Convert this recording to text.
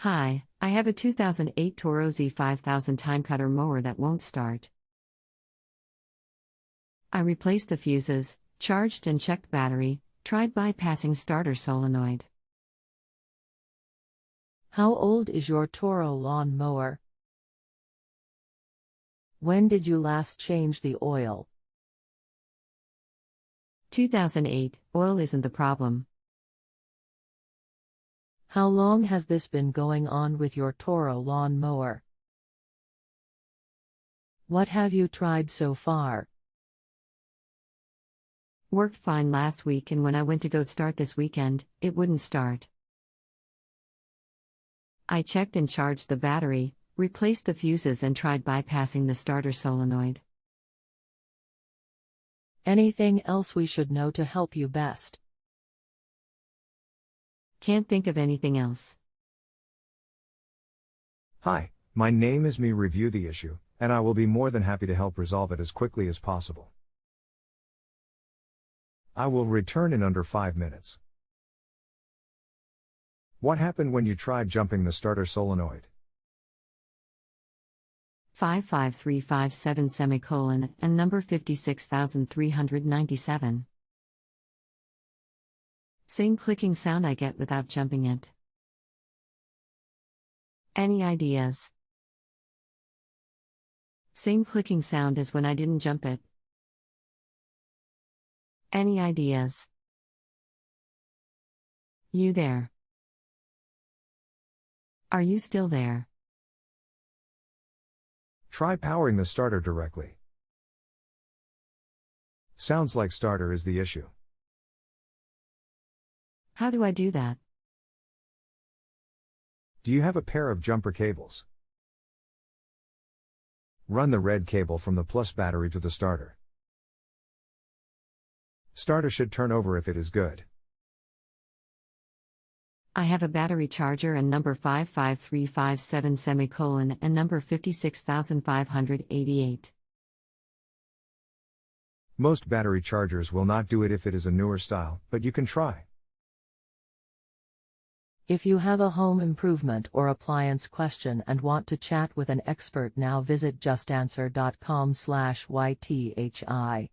Hi, I have a 2008 Toro Z5000 timecutter mower that won't start. I replaced the fuses, charged and checked battery, tried bypassing starter solenoid. How old is your Toro lawn mower? When did you last change the oil? 2008, oil isn't the problem. How long has this been going on with your Toro lawn mower? What have you tried so far? Worked fine last week, and when I went to go start this weekend, it wouldn't start. I checked and charged the battery, replaced the fuses and tried bypassing the starter solenoid. Anything else we should know to help you best? Can't think of anything else. Hi, my name is Me. Review the issue, and I will be more than happy to help resolve it as quickly as possible. I will return in under 5 minutes. What happened when you tried jumping the starter solenoid? 55357 and number 56397. Same clicking sound I get without jumping it. Any ideas? Same clicking sound as when I didn't jump it. Any ideas? You there? Are you still there? Try powering the starter directly. Sounds like starter is the issue. How do I do that? Do you have a pair of jumper cables? Run the red cable from the plus battery to the starter. Starter should turn over if it is good. I have a battery charger and number 55357 and number 56588. Most battery chargers will not do it if it is a newer style, but you can try. If you have a home improvement or appliance question and want to chat with an expert now, visit justanswer.com/ythi.